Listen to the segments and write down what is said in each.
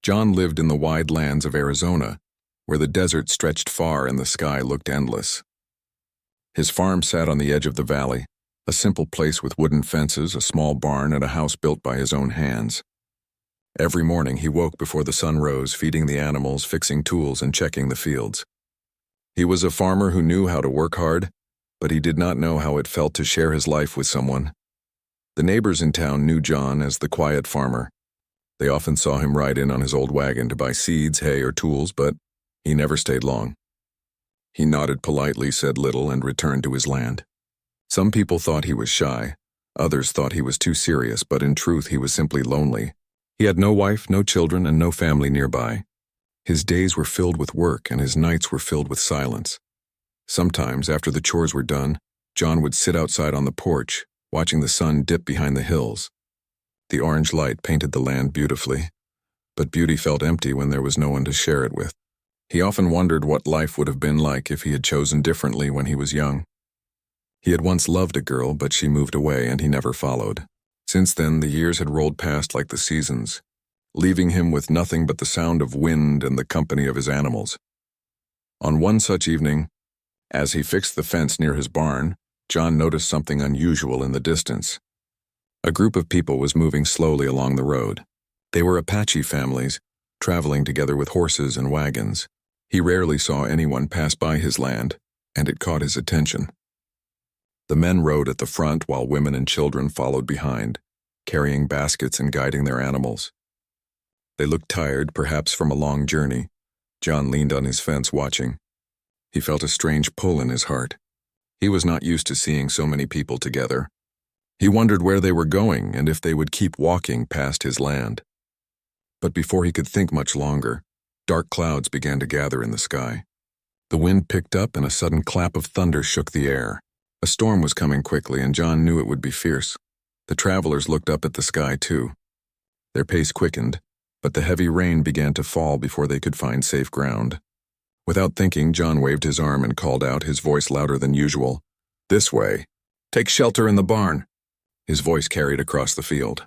John lived in the wide lands of Arizona, where the desert stretched far and the sky looked endless. His farm sat on the edge of the valley, a simple place with wooden fences, a small barn, and a house built by his own hands. Every morning he woke before the sun rose, feeding the animals, fixing tools, and checking the fields. He was a farmer who knew how to work hard, but he did not know how it felt to share his life with someone. The neighbors in town knew John as the quiet farmer. They often saw him ride in on his old wagon to buy seeds, hay, or tools, but he never stayed long. He nodded politely, said little, and returned to his land. Some people thought he was shy. Others thought he was too serious, but in truth he was simply lonely. He had no wife, no children, and no family nearby. His days were filled with work, and his nights were filled with silence. Sometimes, after the chores were done, John would sit outside on the porch, watching the sun dip behind the hills. The orange light painted the land beautifully, but beauty felt empty when there was no one to share it with. He often wondered what life would have been like if he had chosen differently when he was young. He had once loved a girl, but she moved away and he never followed. Since then, the years had rolled past like the seasons, leaving him with nothing but the sound of wind and the company of his animals. On one such evening, as he fixed the fence near his barn, John noticed something unusual in the distance. A group of people was moving slowly along the road. They were Apache families, traveling together with horses and wagons. He rarely saw anyone pass by his land, and it caught his attention. The men rode at the front while women and children followed behind, carrying baskets and guiding their animals. They looked tired, perhaps from a long journey. John leaned on his fence watching. He felt a strange pull in his heart. He was not used to seeing so many people together. He wondered where they were going and if they would keep walking past his land. But before he could think much longer, dark clouds began to gather in the sky. The wind picked up and a sudden clap of thunder shook the air. A storm was coming quickly, and John knew it would be fierce. The travelers looked up at the sky too. Their pace quickened, but the heavy rain began to fall before they could find safe ground. Without thinking, John waved his arm and called out, his voice louder than usual, "This way. Take shelter in the barn." His voice carried across the field.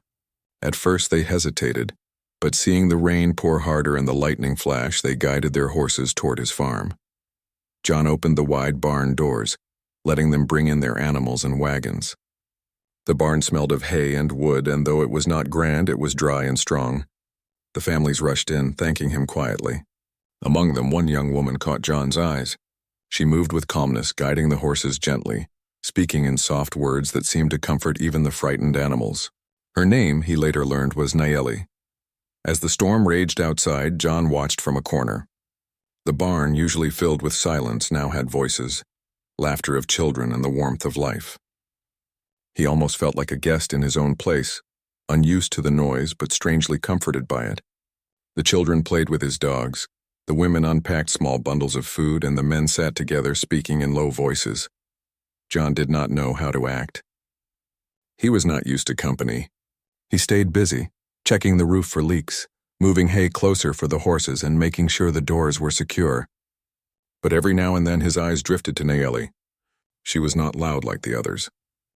At first they hesitated, but seeing the rain pour harder and the lightning flash, they guided their horses toward his farm. John opened the wide barn doors, letting them bring in their animals and wagons. The barn smelled of hay and wood, and though it was not grand, it was dry and strong. The families rushed in, thanking him quietly. Among them, one young woman caught John's eyes. She moved with calmness, guiding the horses gently, speaking in soft words that seemed to comfort even the frightened animals. Her name, he later learned, was Nayeli. As the storm raged outside, John watched from a corner. The barn, usually filled with silence, now had voices, laughter of children and the warmth of life. He almost felt like a guest in his own place, unused to the noise but strangely comforted by it. The children played with his dogs, the women unpacked small bundles of food, and the men sat together speaking in low voices. John did not know how to act. He was not used to company. He stayed busy, checking the roof for leaks, moving hay closer for the horses, and making sure the doors were secure. But every now and then his eyes drifted to Nayeli. She was not loud like the others.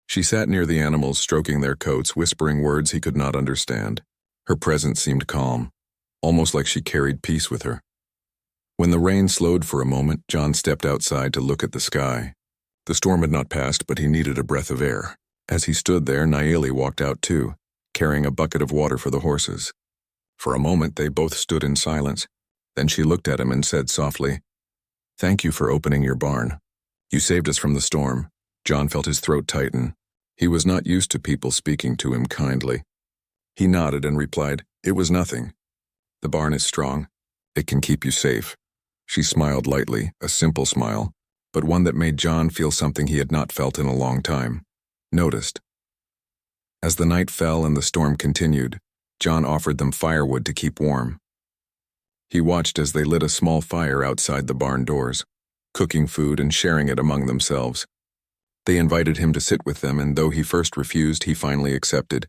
She sat near the animals, stroking their coats, whispering words he could not understand. Her presence seemed calm, almost like she carried peace with her. When the rain slowed for a moment, John stepped outside to look at the sky. The storm had not passed, but he needed a breath of air. As he stood there, Nayeli walked out too, carrying a bucket of water for the horses. For a moment, they both stood in silence. Then she looked at him and said softly, "Thank you for opening your barn. You saved us from the storm." John felt his throat tighten. He was not used to people speaking to him kindly. He nodded and replied, "It was nothing. The barn is strong. It can keep you safe." She smiled lightly, a simple smile, but one that made John feel something he had not felt in a long time. Noticed. As the night fell and the storm continued, John offered them firewood to keep warm. He watched as they lit a small fire outside the barn doors, cooking food and sharing it among themselves. They invited him to sit with them, and though he first refused, he finally accepted.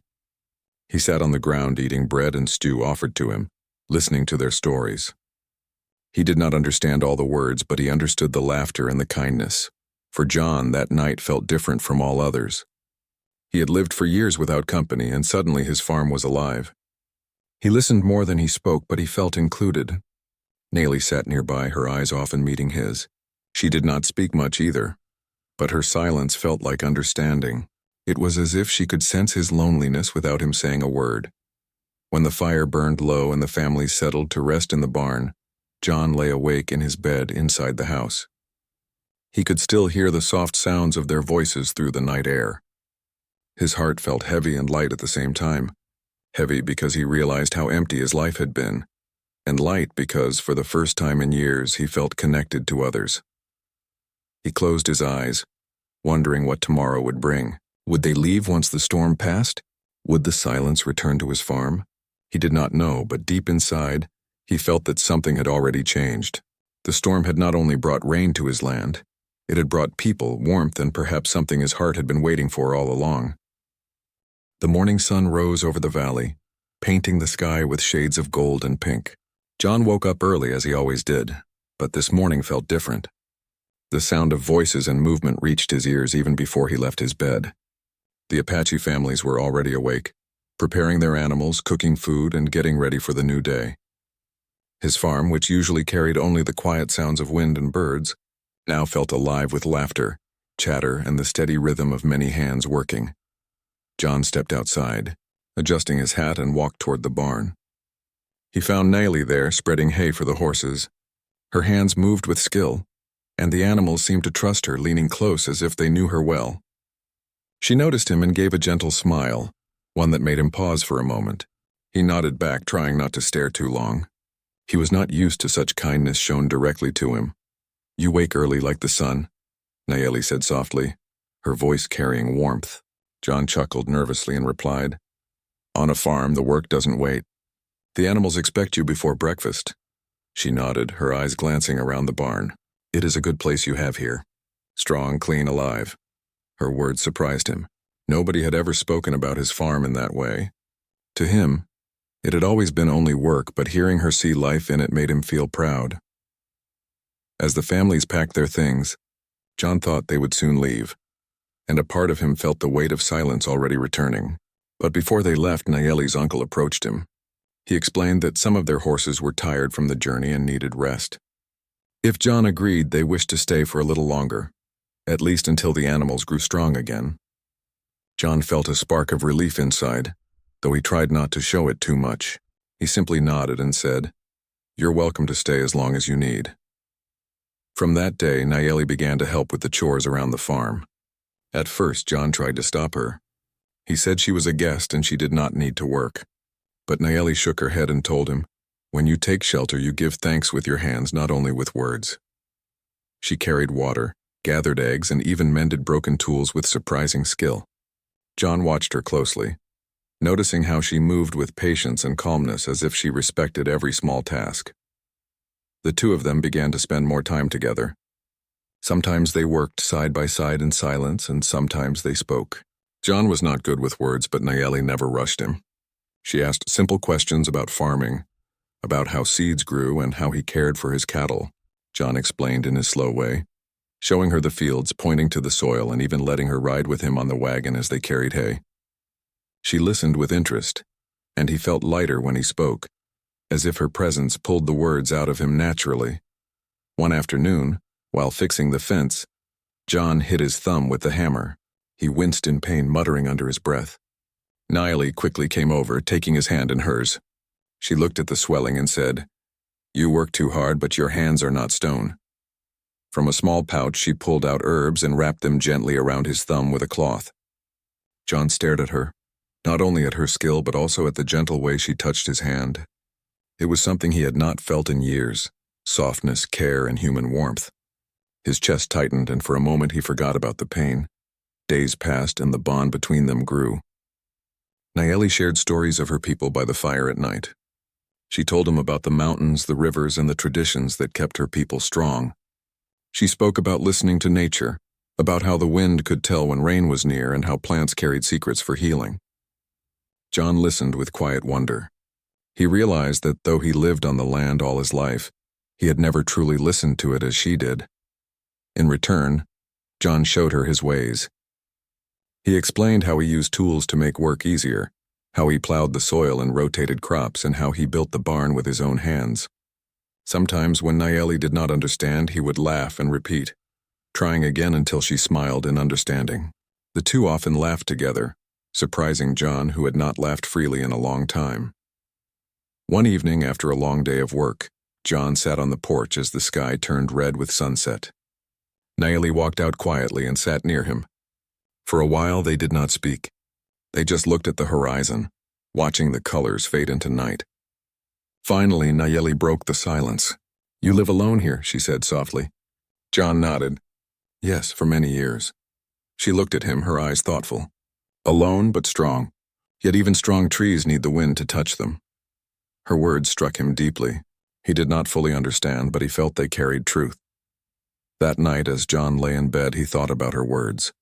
He sat on the ground eating bread and stew offered to him, listening to their stories. He did not understand all the words, but he understood the laughter and the kindness. For John, that night felt different from all others. He had lived for years without company, and suddenly his farm was alive. He listened more than he spoke, but he felt included. Nayeli sat nearby, her eyes often meeting his. She did not speak much either, but her silence felt like understanding. It was as if she could sense his loneliness without him saying a word. When the fire burned low and the family settled to rest in the barn, John lay awake in his bed inside the house. He could still hear the soft sounds of their voices through the night air. His heart felt heavy and light at the same time. Heavy because he realized how empty his life had been, and light because, for the first time in years, he felt connected to others. He closed his eyes, wondering what tomorrow would bring. Would they leave once the storm passed? Would the silence return to his farm? He did not know, but deep inside, he felt that something had already changed. The storm had not only brought rain to his land, it had brought people, warmth, and perhaps something his heart had been waiting for all along. The morning sun rose over the valley, painting the sky with shades of gold and pink. John woke up early as he always did, but this morning felt different. The sound of voices and movement reached his ears even before he left his bed. The Apache families were already awake, preparing their animals, cooking food, and getting ready for the new day. His farm, which usually carried only the quiet sounds of wind and birds, now felt alive with laughter, chatter, and the steady rhythm of many hands working. John stepped outside, adjusting his hat, and walked toward the barn. He found Nayeli there, spreading hay for the horses. Her hands moved with skill, and the animals seemed to trust her, leaning close as if they knew her well. She noticed him and gave a gentle smile, one that made him pause for a moment. He nodded back, trying not to stare too long. He was not used to such kindness shown directly to him. "You wake early like the sun," Nayeli said softly, her voice carrying warmth. John chuckled nervously and replied, "On a farm, the work doesn't wait. The animals expect you before breakfast." She nodded, her eyes glancing around the barn. "It is a good place you have here. Strong, clean, alive." Her words surprised him. Nobody had ever spoken about his farm in that way. To him, it had always been only work, but hearing her see life in it made him feel proud. As the families packed their things, John thought they would soon leave, and a part of him felt the weight of silence already returning. But before they left, Nayeli's uncle approached him. He explained that some of their horses were tired from the journey and needed rest. If John agreed, they wished to stay for a little longer, at least until the animals grew strong again. John felt a spark of relief inside, though he tried not to show it too much. He simply nodded and said, "You're welcome to stay as long as you need." From that day, Nayeli began to help with the chores around the farm. At first, John tried to stop her. He said she was a guest and she did not need to work. But Nayeli shook her head and told him, "When you take shelter, you give thanks with your hands, not only with words." She carried water, gathered eggs, and even mended broken tools with surprising skill. John watched her closely, noticing how she moved with patience and calmness as if she respected every small task. The two of them began to spend more time together. Sometimes they worked side by side in silence, and sometimes they spoke. John was not good with words, but Nayeli never rushed him. She asked simple questions about farming, about how seeds grew and how he cared for his cattle. John explained in his slow way, showing her the fields, pointing to the soil, and even letting her ride with him on the wagon as they carried hay. She listened with interest, and he felt lighter when he spoke, as if her presence pulled the words out of him naturally. One afternoon, while fixing the fence, John hit his thumb with the hammer. He winced in pain, muttering under his breath. Nayeli quickly came over, taking his hand in hers. She looked at the swelling and said, "You work too hard, but your hands are not stone." From a small pouch, she pulled out herbs and wrapped them gently around his thumb with a cloth. John stared at her, not only at her skill but also at the gentle way she touched his hand. It was something he had not felt in years, softness, care, and human warmth. His chest tightened, and for a moment he forgot about the pain. Days passed, and the bond between them grew. Nayeli shared stories of her people by the fire at night. She told him about the mountains, the rivers, and the traditions that kept her people strong. She spoke about listening to nature, about how the wind could tell when rain was near and how plants carried secrets for healing. John listened with quiet wonder. He realized that though he lived on the land all his life, he had never truly listened to it as she did. In return, John showed her his ways. He explained how he used tools to make work easier, how he plowed the soil and rotated crops, and how he built the barn with his own hands. Sometimes when Nayeli did not understand, he would laugh and repeat, trying again until she smiled in understanding. The two often laughed together, surprising John, who had not laughed freely in a long time. One evening after a long day of work, John sat on the porch as the sky turned red with sunset. Nayeli walked out quietly and sat near him. For a while they did not speak. They just looked at the horizon, watching the colors fade into night. Finally, Nayeli broke the silence. "You live alone here," she said softly. John nodded. "Yes, for many years." She looked at him, her eyes thoughtful. "Alone but strong. Yet even strong trees need the wind to touch them." Her words struck him deeply. He did not fully understand, but he felt they carried truth. That night, as John lay in bed, he thought about her words.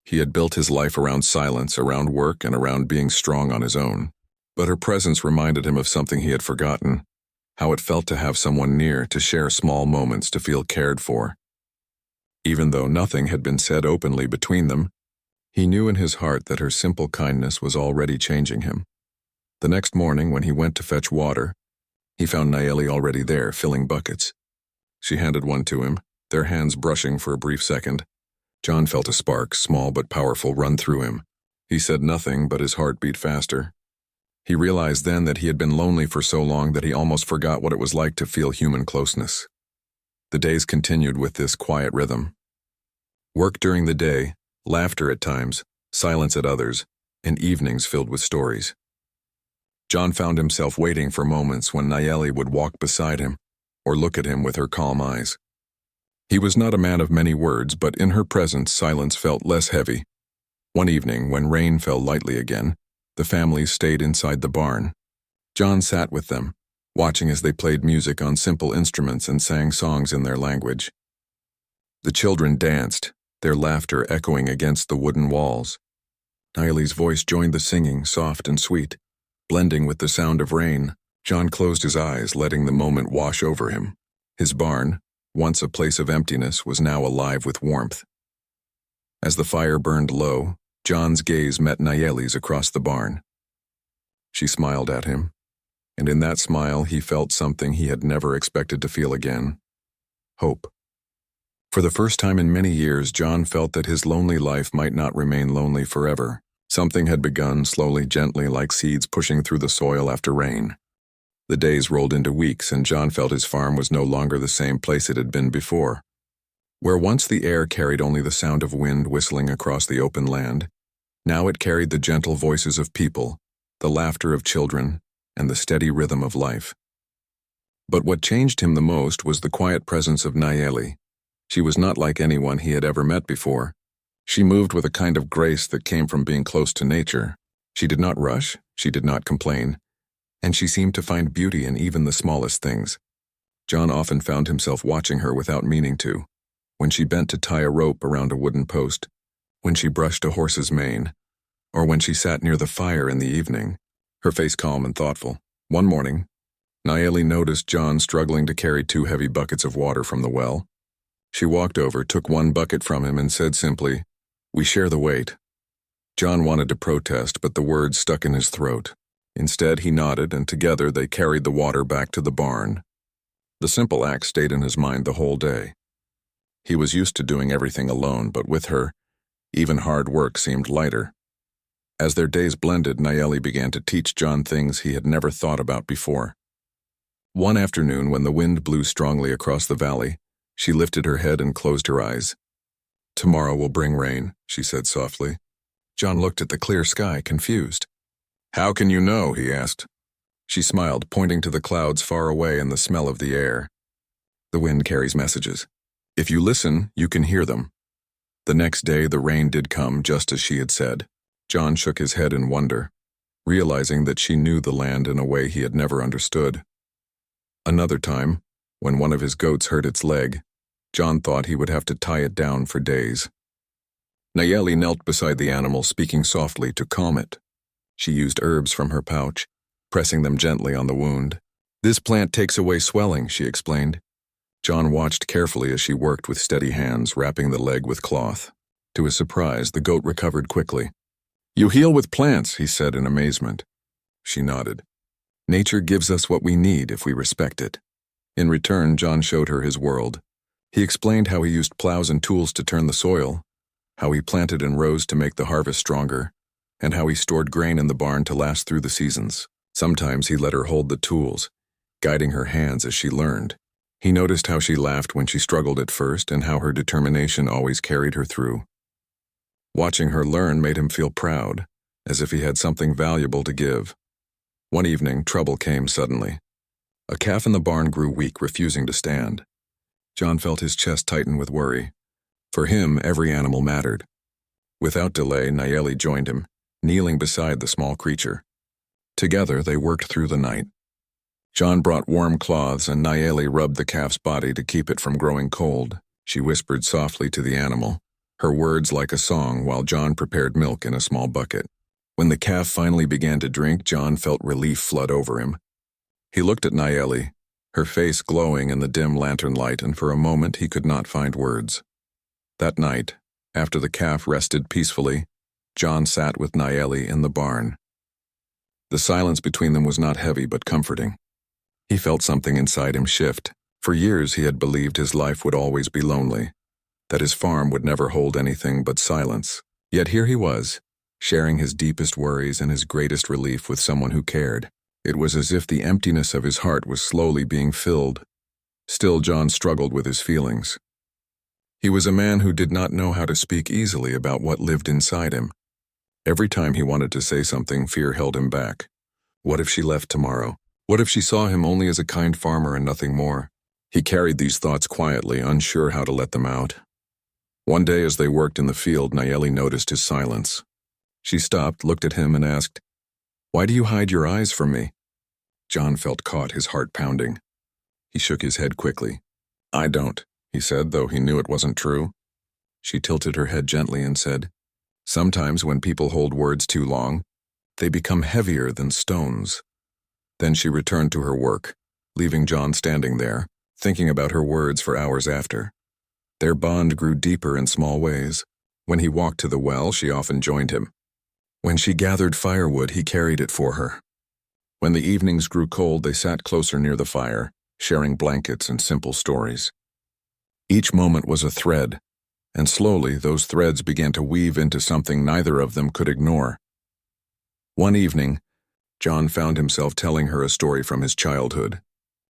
He had built his life around silence, around work, and around being strong on his own. But her presence reminded him of something he had forgotten, how it felt to have someone near, to share small moments, to feel cared for. Even though nothing had been said openly between them, he knew in his heart that her simple kindness was already changing him. The next morning, when he went to fetch water, he found Nayeli already there, filling buckets. She handed one to him, their hands brushing for a brief second. John felt a spark, small but powerful, run through him. He said nothing, but his heart beat faster. He realized then that he had been lonely for so long that he almost forgot what it was like to feel human closeness. The days continued with this quiet rhythm. Work during the day, laughter at times, silence at others, and evenings filled with stories. John found himself waiting for moments when Nayeli would walk beside him or look at him with her calm eyes. He was not a man of many words, but in her presence silence felt less heavy. One evening, when rain fell lightly again, the family stayed inside the barn. John sat with them, watching as they played music on simple instruments and sang songs in their language. The children danced, their laughter echoing against the wooden walls. Nayeli's voice joined the singing, soft and sweet. Blending with the sound of rain, John closed his eyes, letting the moment wash over him. His barn, once a place of emptiness, was now alive with warmth. As the fire burned low, John's gaze met Nayeli's across the barn. She smiled at him, and in that smile he felt something he had never expected to feel again: hope. For the first time in many years, John felt that his lonely life might not remain lonely forever. Something had begun, slowly, gently, like seeds pushing through the soil after rain. The days rolled into weeks, and John felt his farm was no longer the same place it had been before. Where once the air carried only the sound of wind whistling across the open land, now it carried the gentle voices of people, the laughter of children, and the steady rhythm of life. But what changed him the most was the quiet presence of Nayeli. She was not like anyone he had ever met before. She moved with a kind of grace that came from being close to nature. She did not rush, she did not complain, and she seemed to find beauty in even the smallest things. John often found himself watching her without meaning to. When she bent to tie a rope around a wooden post, when she brushed a horse's mane, or when she sat near the fire in the evening, her face calm and thoughtful. One morning, Nayeli noticed John struggling to carry 2 heavy buckets of water from the well. She walked over, took one bucket from him, and said simply, "We share the weight." John wanted to protest, but the words stuck in his throat. Instead, he nodded, and together they carried the water back to the barn. The simple act stayed in his mind the whole day. He was used to doing everything alone, but with her, even hard work seemed lighter. As their days blended, Nayeli began to teach John things he had never thought about before. One afternoon, when the wind blew strongly across the valley, she lifted her head and closed her eyes. "Tomorrow will bring rain," she said softly. John looked at the clear sky, confused. "How can you know?" he asked. She smiled, pointing to the clouds far away and the smell of the air. "The wind carries messages. If you listen, you can hear them." The next day, the rain did come, just as she had said. John shook his head in wonder, realizing that she knew the land in a way he had never understood. Another time, when one of his goats hurt its leg, John thought he would have to tie it down for days. Nayeli knelt beside the animal, speaking softly to calm it. She used herbs from her pouch, pressing them gently on the wound. "This plant takes away swelling," she explained. John watched carefully as she worked with steady hands, wrapping the leg with cloth. To his surprise, the goat recovered quickly. You heal with plants, he said in amazement. She nodded. Nature gives us what we need if we respect it. In return, John showed her his world. He explained how he used plows and tools to turn the soil, how he planted in rows to make the harvest stronger, and how he stored grain in the barn to last through the seasons. Sometimes he let her hold the tools, guiding her hands as she learned. He noticed how she laughed when she struggled at first and how her determination always carried her through. Watching her learn made him feel proud, as if he had something valuable to give. One evening, trouble came suddenly. A calf in the barn grew weak, refusing to stand. John felt his chest tighten with worry. For him, every animal mattered. Without delay, Nayeli joined him, kneeling beside the small creature. Together, they worked through the night. John brought warm cloths and Nayeli rubbed the calf's body to keep it from growing cold. She whispered softly to the animal, her words like a song, while John prepared milk in a small bucket. When the calf finally began to drink, John felt relief flood over him. He looked at Nayeli, her face glowing in the dim lantern light, and for a moment he could not find words. That night, after the calf rested peacefully, John sat with Nayeli in the barn. The silence between them was not heavy but comforting. He felt something inside him shift. For years he had believed his life would always be lonely, that his farm would never hold anything but silence. Yet here he was, sharing his deepest worries and his greatest relief with someone who cared. It was as if the emptiness of his heart was slowly being filled. Still, John struggled with his feelings. He was a man who did not know how to speak easily about what lived inside him. Every time he wanted to say something, fear held him back. What if she left tomorrow? What if she saw him only as a kind farmer and nothing more? He carried these thoughts quietly, unsure how to let them out. One day as they worked in the field, Nayeli noticed his silence. She stopped, looked at him, and asked, "Why do you hide your eyes from me?" John felt caught, his heart pounding. He shook his head quickly. "I don't," he said, though he knew it wasn't true. She tilted her head gently and said, "Sometimes when people hold words too long, they become heavier than stones." Then she returned to her work, leaving John standing there, thinking about her words for hours after. Their bond grew deeper in small ways. When he walked to the well, she often joined him. When she gathered firewood, he carried it for her. When the evenings grew cold, they sat closer near the fire, sharing blankets and simple stories. Each moment was a thread, and slowly those threads began to weave into something neither of them could ignore. One evening, John found himself telling her a story from his childhood,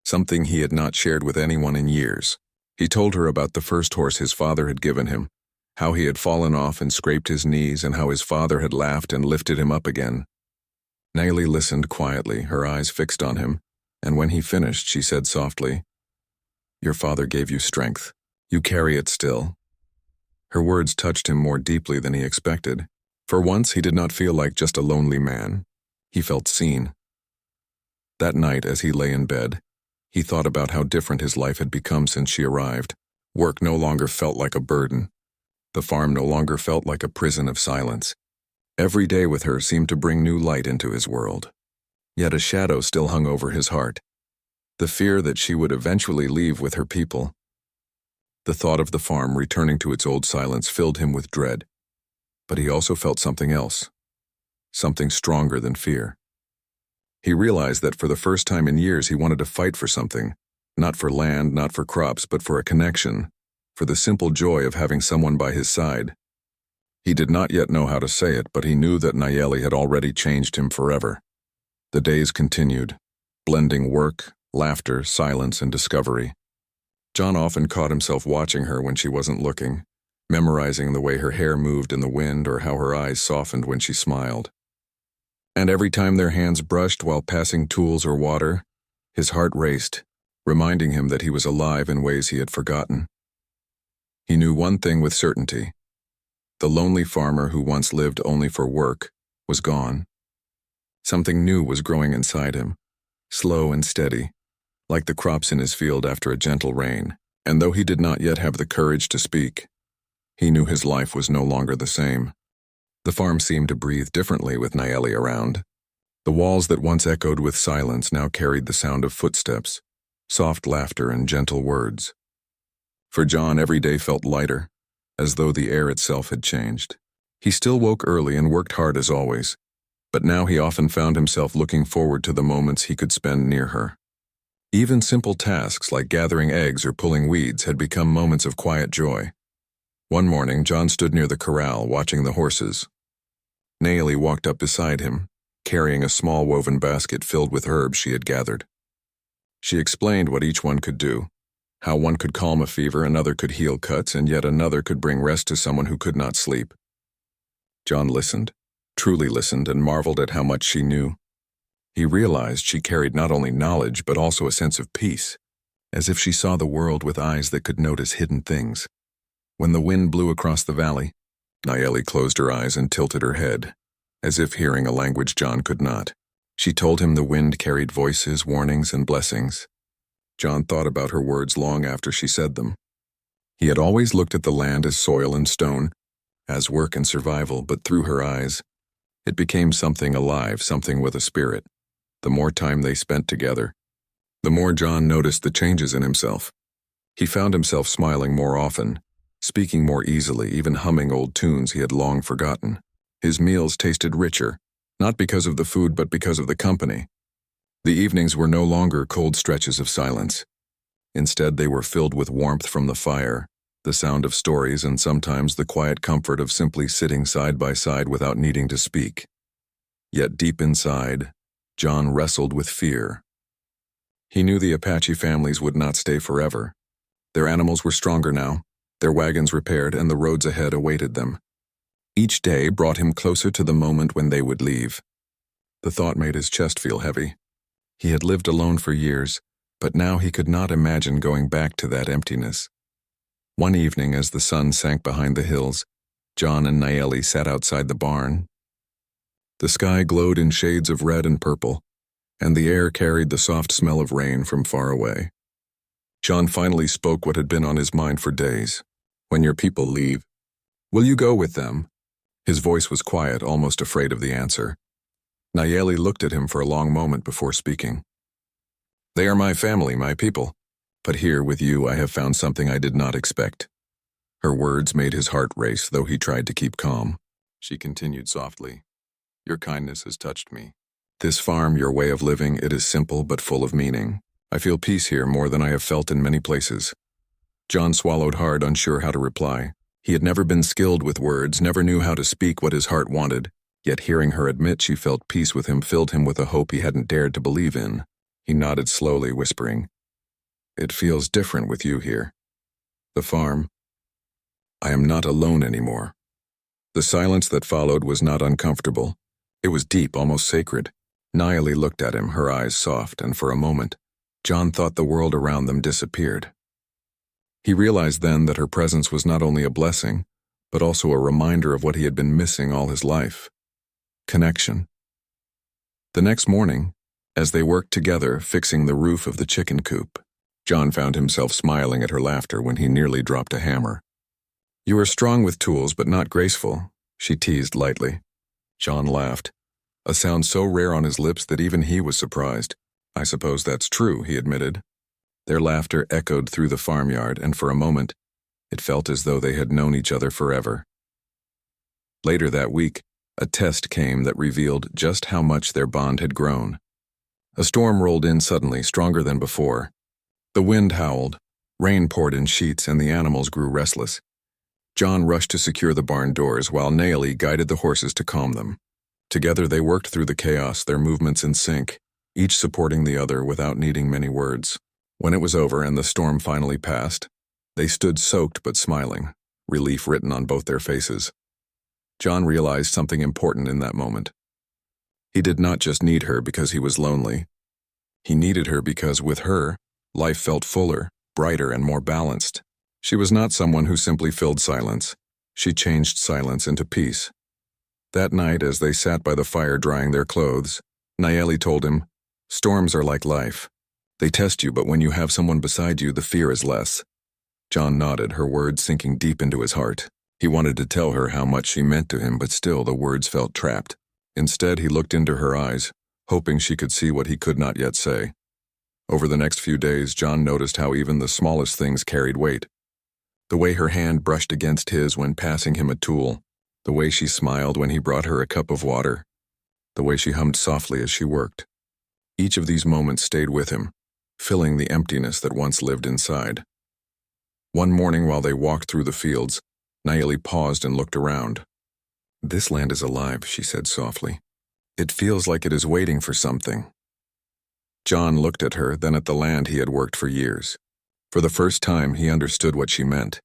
something he had not shared with anyone in years. He told her about the first horse his father had given him, how he had fallen off and scraped his knees, and how his father had laughed and lifted him up again. Nayeli listened quietly, her eyes fixed on him, and when he finished, she said softly, "Your father gave you strength. You carry it still." Her words touched him more deeply than he expected. For once, he did not feel like just a lonely man. He felt seen. That night, as he lay in bed, he thought about how different his life had become since she arrived. Work no longer felt like a burden. The farm no longer felt like a prison of silence. Every day with her seemed to bring new light into his world. Yet a shadow still hung over his heart. The fear that she would eventually leave with her people. The thought of the farm returning to its old silence filled him with dread. But he also felt something else. Something stronger than fear. He realized that for the first time in years he wanted to fight for something, not for land, not for crops, but for a connection, for the simple joy of having someone by his side. He did not yet know how to say it, but he knew that Nayeli had already changed him forever. The days continued, blending work, laughter, silence, and discovery. John often caught himself watching her when she wasn't looking, memorizing the way her hair moved in the wind or how her eyes softened when she smiled. And every time their hands brushed while passing tools or water, his heart raced, reminding him that he was alive in ways he had forgotten. He knew one thing with certainty. The lonely farmer who once lived only for work was gone. Something new was growing inside him, slow and steady, like the crops in his field after a gentle rain. And though he did not yet have the courage to speak, he knew his life was no longer the same. The farm seemed to breathe differently with Nayeli around. The walls that once echoed with silence now carried the sound of footsteps, soft laughter, and gentle words. For John, every day felt lighter, as though the air itself had changed. He still woke early and worked hard as always, but now he often found himself looking forward to the moments he could spend near her. Even simple tasks like gathering eggs or pulling weeds had become moments of quiet joy. One morning, John stood near the corral watching the horses. Naomi walked up beside him, carrying a small woven basket filled with herbs she had gathered. She explained what each one could do, how one could calm a fever, another could heal cuts, and yet another could bring rest to someone who could not sleep. John listened, truly listened, and marveled at how much she knew. He realized she carried not only knowledge but also a sense of peace, as if she saw the world with eyes that could notice hidden things. When the wind blew across the valley, Naomi closed her eyes and tilted her head, as if hearing a language John could not. She told him the wind carried voices, warnings, and blessings. John thought about her words long after she said them. He had always looked at the land as soil and stone, as work and survival, but through her eyes, it became something alive, something with a spirit. The more time they spent together, the more John noticed the changes in himself. He found himself smiling more often, speaking more easily, even humming old tunes he had long forgotten. His meals tasted richer, not because of the food but because of the company. The evenings were no longer cold stretches of silence. Instead, they were filled with warmth from the fire, the sound of stories, and sometimes the quiet comfort of simply sitting side by side without needing to speak. Yet deep inside, John wrestled with fear. He knew the Apache families would not stay forever. Their animals were stronger now, their wagons repaired, and the roads ahead awaited them. Each day brought him closer to the moment when they would leave. The thought made his chest feel heavy. He had lived alone for years, but now he could not imagine going back to that emptiness. One evening, as the sun sank behind the hills, John and Naomi sat outside the barn. The sky glowed in shades of red and purple, and the air carried the soft smell of rain from far away. John finally spoke what had been on his mind for days. "When your people leave, will you go with them?" His voice was quiet, almost afraid of the answer. Naomi looked at him for a long moment before speaking. "They are my family, my people, but here with you I have found something I did not expect." Her words made his heart race, though he tried to keep calm. She continued softly, "Your kindness has touched me. This farm, your way of living, it is simple but full of meaning. I feel peace here more than I have felt in many places." John swallowed hard, unsure how to reply. He had never been skilled with words, never knew how to speak what his heart wanted, yet hearing her admit she felt peace with him filled him with a hope he hadn't dared to believe in. He nodded slowly, whispering, "It feels different with you here. The farm. I am not alone anymore." The silence that followed was not uncomfortable. It was deep, almost sacred. Naomi looked at him, her eyes soft, and for a moment, John thought the world around them disappeared. He realized then that her presence was not only a blessing, but also a reminder of what he had been missing all his life: connection. The next morning, as they worked together fixing the roof of the chicken coop, John found himself smiling at her laughter when he nearly dropped a hammer. "You are strong with tools, but not graceful," she teased lightly. John laughed, a sound so rare on his lips that even he was surprised. "I suppose that's true," he admitted. Their laughter echoed through the farmyard, and for a moment, it felt as though they had known each other forever. Later that week, a test came that revealed just how much their bond had grown. A storm rolled in suddenly, stronger than before. The wind howled, rain poured in sheets, and the animals grew restless. John rushed to secure the barn doors, while Naomi guided the horses to calm them. Together they worked through the chaos, their movements in sync, each supporting the other without needing many words. When it was over and the storm finally passed, they stood soaked but smiling, relief written on both their faces. John realized something important in that moment. He did not just need her because he was lonely. He needed her because with her, life felt fuller, brighter, and more balanced. She was not someone who simply filled silence. She changed silence into peace. That night, as they sat by the fire drying their clothes, Naomi told him, "Storms are like life. They test you, but when you have someone beside you, the fear is less." John nodded, her words sinking deep into his heart. He wanted to tell her how much she meant to him, but still the words felt trapped. Instead, he looked into her eyes, hoping she could see what he could not yet say. Over the next few days, John noticed how even the smallest things carried weight. The way her hand brushed against his when passing him a tool, The way she smiled when he brought her a cup of water, the way she hummed softly as she worked. Each of these moments stayed with him, filling the emptiness that once lived inside. One morning while they walked through the fields, Nayeli paused and looked around. "This land is alive," she said softly. "It feels like it is waiting for something." John looked at her, then at the land he had worked for years. For the first time, he understood what she meant.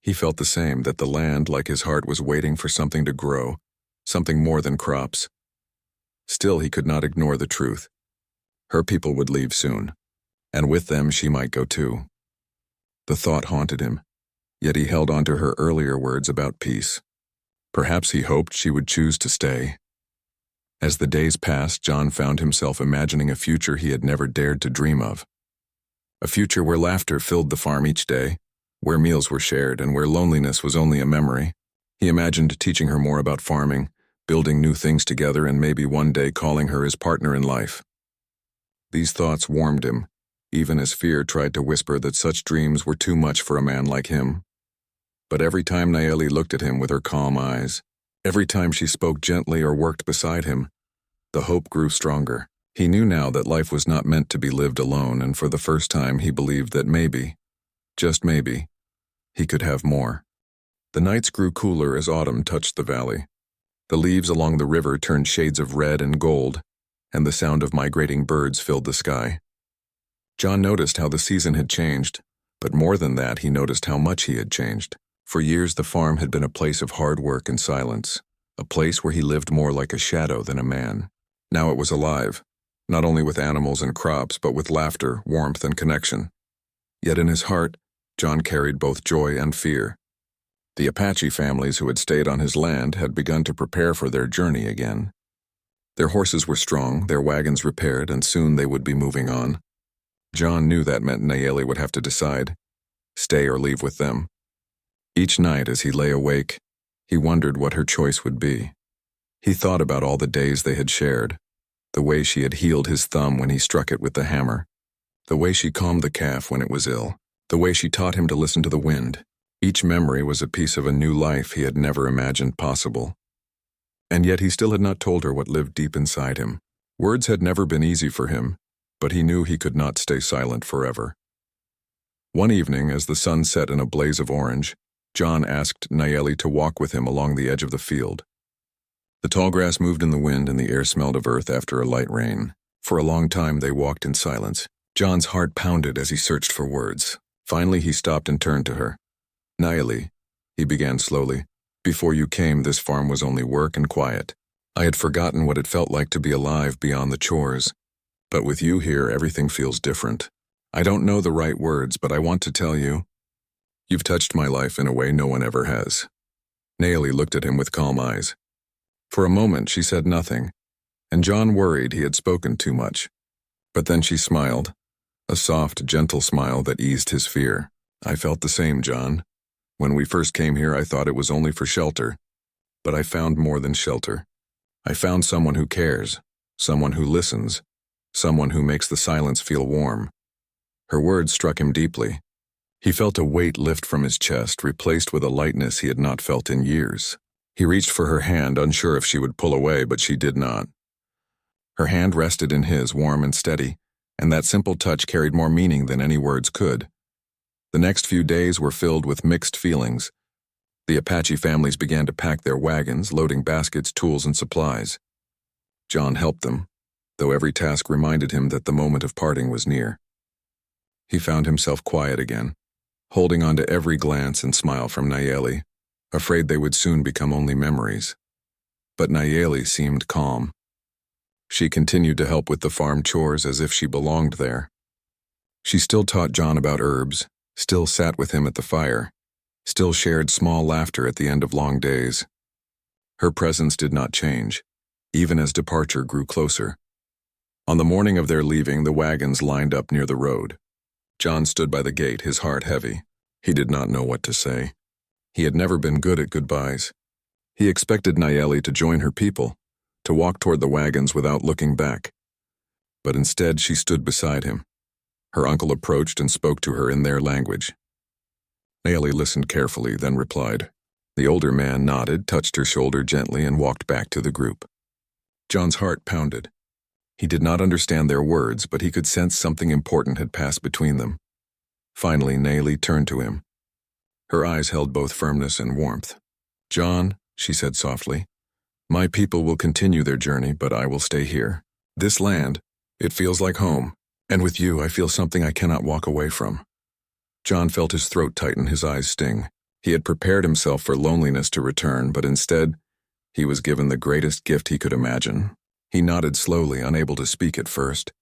He felt the same, that the land, like his heart, was waiting for something to grow, something more than crops. Still, he could not ignore the truth. Her people would leave soon, and with them she might go too. The thought haunted him, yet he held on to her earlier words about peace. Perhaps he hoped she would choose to stay. As the days passed, John found himself imagining a future he had never dared to dream of. A future where laughter filled the farm each day, where meals were shared, and where loneliness was only a memory. He imagined teaching her more about farming, building new things together, and maybe one day calling her his partner in life. These thoughts warmed him, even as fear tried to whisper that such dreams were too much for a man like him. But every time Nayeli looked at him with her calm eyes, every time she spoke gently or worked beside him, the hope grew stronger. He knew now that life was not meant to be lived alone, and for the first time he believed that maybe, just maybe, he could have more. The nights grew cooler as autumn touched the valley. The leaves along the river turned shades of red and gold, and the sound of migrating birds filled the sky. John noticed how the season had changed, but more than that, he noticed how much he had changed. For years, the farm had been a place of hard work and silence, a place where he lived more like a shadow than a man. Now it was alive, not only with animals and crops, but with laughter, warmth, and connection. Yet in his heart, John carried both joy and fear. The Apache families who had stayed on his land had begun to prepare for their journey again. Their horses were strong, their wagons repaired, and soon they would be moving on. John knew that meant Nayeli would have to decide, stay or leave with them. Each night as he lay awake, he wondered what her choice would be. He thought about all the days they had shared, the way she had healed his thumb when he struck it with the hammer, the way she calmed the calf when it was ill, the way she taught him to listen to the wind. Each memory was a piece of a new life he had never imagined possible. And yet he still had not told her what lived deep inside him. Words had never been easy for him, but he knew he could not stay silent forever. One evening, as the sun set in a blaze of orange, John asked Nayeli to walk with him along the edge of the field. The tall grass moved in the wind and the air smelled of earth after a light rain. For a long time they walked in silence. John's heart pounded as he searched for words. Finally he stopped and turned to her. "Nayeli," he began slowly, "before you came, this farm was only work and quiet. I had forgotten what it felt like to be alive beyond the chores. But with you here, everything feels different. I don't know the right words, but I want to tell you, you've touched my life in a way no one ever has." Nayeli looked at him with calm eyes. For a moment she said nothing, and John worried he had spoken too much. But then she smiled, a soft, gentle smile that eased his fear. "I felt the same, John. When we first came here, I thought it was only for shelter. But I found more than shelter. I found someone who cares, someone who listens, someone who makes the silence feel warm." Her words struck him deeply. He felt a weight lift from his chest, replaced with a lightness he had not felt in years. He reached for her hand, unsure if she would pull away, but she did not. Her hand rested in his, warm and steady, and that simple touch carried more meaning than any words could. The next few days were filled with mixed feelings. The Apache families began to pack their wagons, loading baskets, tools, and supplies. John helped them, though every task reminded him that the moment of parting was near. He found himself quiet again, holding on to every glance and smile from Nayeli, afraid they would soon become only memories. But Nayeli seemed calm. She continued to help with the farm chores as if she belonged there. She still taught John about herbs, still sat with him at the fire, still shared small laughter at the end of long days. Her presence did not change, even as departure grew closer. On the morning of their leaving, the wagons lined up near the road. John stood by the gate, his heart heavy. He did not know what to say. He had never been good at goodbyes. He expected Nayeli to join her people, to walk toward the wagons without looking back. But instead she stood beside him. Her uncle approached and spoke to her in their language. Nayeli listened carefully, then replied, The older man nodded, touched her shoulder gently, and walked back to the group. John's heart pounded. He did not understand their words, but he could sense something important had passed between them. Finally, Nayeli turned to him. Her eyes held both firmness and warmth. "John," she said softly, "my people will continue their journey, but I will stay here. This land, it feels like home, and with you I feel something I cannot walk away from." John felt his throat tighten, his eyes sting. He had prepared himself for loneliness to return, but instead, he was given the greatest gift he could imagine. He nodded slowly, unable to speak at first.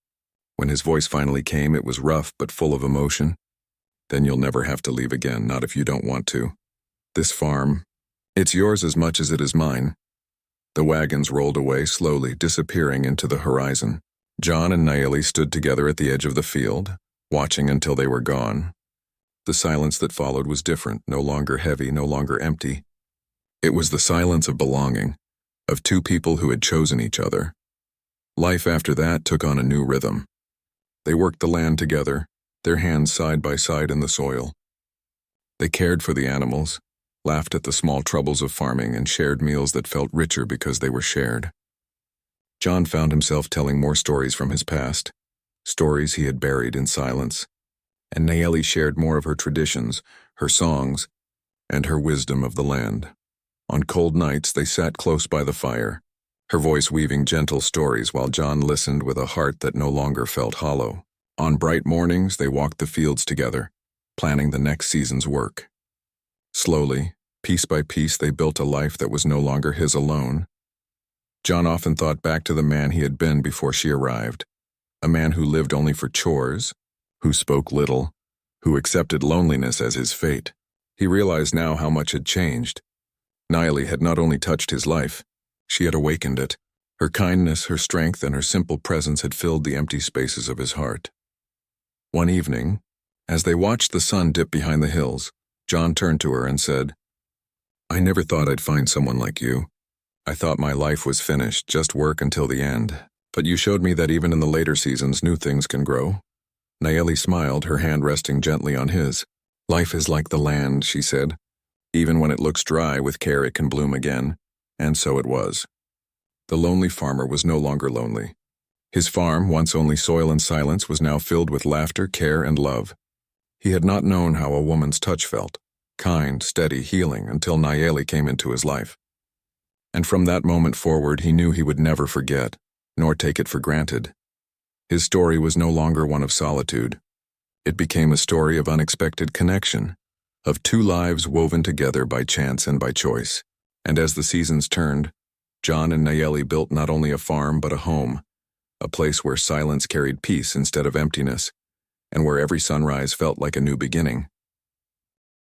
When his voice finally came, it was rough but full of emotion. "Then you'll never have to leave again, not if you don't want to. This farm, it's yours as much as it is mine." The wagons rolled away slowly, disappearing into the horizon. John and Nayeli stood together at the edge of the field, watching until they were gone. The silence that followed was different, no longer heavy, no longer empty. It was the silence of belonging, of two people who had chosen each other. Life after that took on a new rhythm. They worked the land together, their hands side by side in the soil. They cared for the animals, laughed at the small troubles of farming, and shared meals that felt richer because they were shared. John found himself telling more stories from his past, stories he had buried in silence, and Nayeli shared more of her traditions, her songs, and her wisdom of the land. On cold nights, they sat close by the fire, her voice weaving gentle stories while John listened with a heart that no longer felt hollow. On bright mornings, they walked the fields together, planning the next season's work. Slowly, piece by piece, they built a life that was no longer his alone. John often thought back to the man he had been before she arrived, a man who lived only for chores, who spoke little, who accepted loneliness as his fate. He realized now how much had changed. Nayeli had not only touched his life, she had awakened it. Her kindness, her strength, and her simple presence had filled the empty spaces of his heart. One evening, as they watched the sun dip behind the hills, John turned to her and said, "I never thought I'd find someone like you. I thought my life was finished, just work until the end. But you showed me that even in the later seasons, new things can grow." Nayeli smiled, her hand resting gently on his. "Life is like the land," she said. "Even when it looks dry, with care it can bloom again." And so it was. The lonely farmer was no longer lonely. His farm, once only soil and silence, was now filled with laughter, care, and love. He had not known how a woman's touch felt, kind, steady, healing, until Nayeli came into his life. And from that moment forward, he knew he would never forget, nor take it for granted. His story was no longer one of solitude. It became a story of unexpected connection, of two lives woven together by chance and by choice. And as the seasons turned, John and Nayeli built not only a farm but a home, a place where silence carried peace instead of emptiness, and where every sunrise felt like a new beginning.